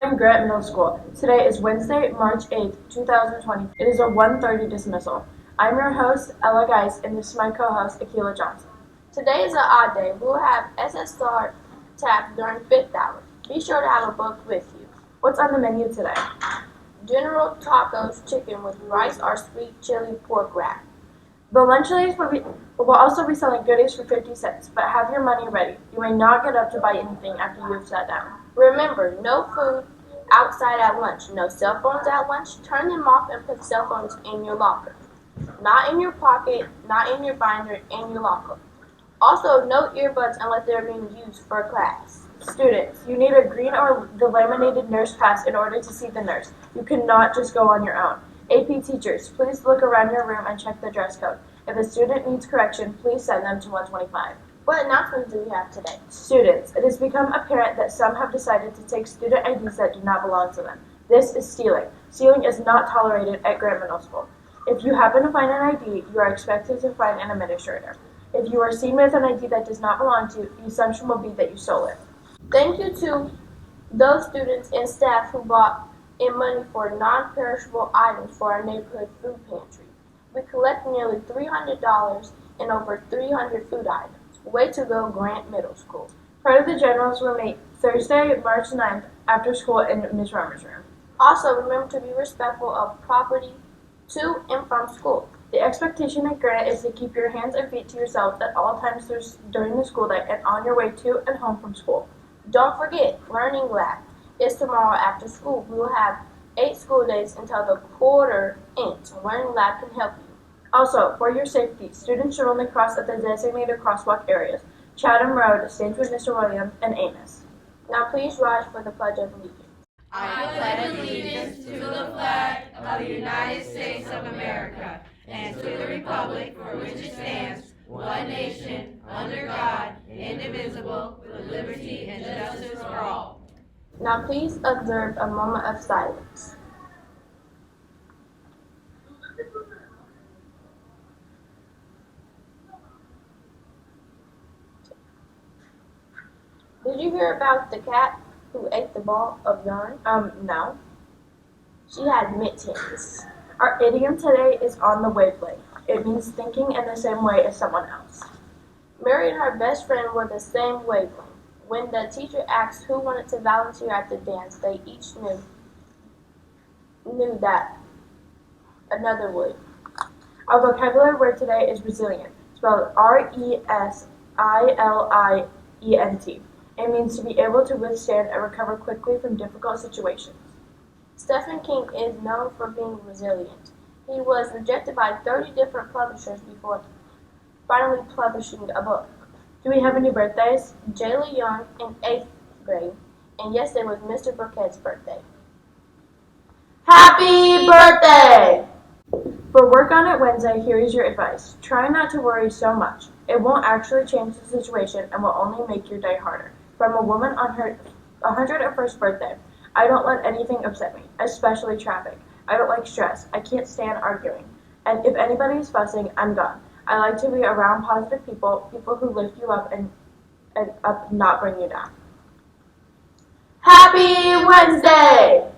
I'm Grant Middle School. Today is Wednesday, March 8th, 2020. It is a 1:30 dismissal. I'm your host, Ella Geis, and this is my co-host, Akila Johnson. Today is an odd day. We will have SSR tap during 5th hour. Be sure to have a book with you. What's on the menu today? General Tacos chicken with rice or sweet chili pork wrap. The lunch ladies will also be selling goodies for 50 cents, but have your money ready. You may not get up to buy anything after you have sat down. Remember, no food outside at lunch. No cell phones at lunch. Turn them off and put cell phones in your locker. Not in your pocket, not in your binder, in your locker. Also, no earbuds unless they're being used for class. Students, you need a green or the laminated nurse pass in order to see the nurse. You cannot just go on your own. AP teachers, please look around your room and check the dress code. If a student needs correction, please send them to 125. What announcements do we have today? Students, it has become apparent that some have decided to take student IDs that do not belong to them. This is stealing. Stealing is not tolerated at Grant Middle School. If you happen to find an ID, you are expected to find an administrator. If you are seen with an ID that does not belong to you, the assumption will be that you stole it. Thank you to those students and staff who brought in money for non-perishable items for our neighborhood food pantry. We collected nearly $300 in over 300 food items. Way to go, Grant Middle School. Part of the generals will meet Thursday, March 9th, after school in Ms. Romer's room. Also, remember to be respectful of property to and from school. The expectation at Grant is to keep your hands and feet to yourself at all times during the school day and on your way to and home from school. Don't forget, Learning Lab is tomorrow after school. We will have 8 school days until the quarter ends. Learning Lab can help you. Also, for your safety, students should only cross at the designated crosswalk areas, Chatham Road, Stage with Mr. Williams, and Amos. Now please rise for the Pledge of Allegiance. I pledge allegiance to the flag of the United States of America and to the republic for which it stands, one nation, under God, indivisible, with liberty and justice for all. Now please observe a moment of silence. Did you hear about the cat who ate the ball of yarn? No. She had mittens. Our idiom today is on the wavelength. It means thinking in the same way as someone else. Mary and her best friend were the same wavelength. When the teacher asked who wanted to volunteer at the dance, they each knew that another would. Our vocabulary word today is resilient, spelled R-E-S-I-L-I-E-N-T. It means to be able to withstand and recover quickly from difficult situations. Stephen King is known for being resilient. He was rejected by 30 different publishers before finally publishing a book. Do we have any birthdays? Jayla Young in 8th grade, and yesterday was Mr. Burkett's birthday. Happy birthday! For Work On It Wednesday, here is your advice. Try not to worry so much. It won't actually change the situation and will only make your day harder. From a woman on her 101st birthday, I don't let anything upset me, especially traffic. I don't like stress. I can't stand arguing. And if anybody's fussing, I'm gone. I like to be around positive people who lift you up and not bring you down. Happy Wednesday!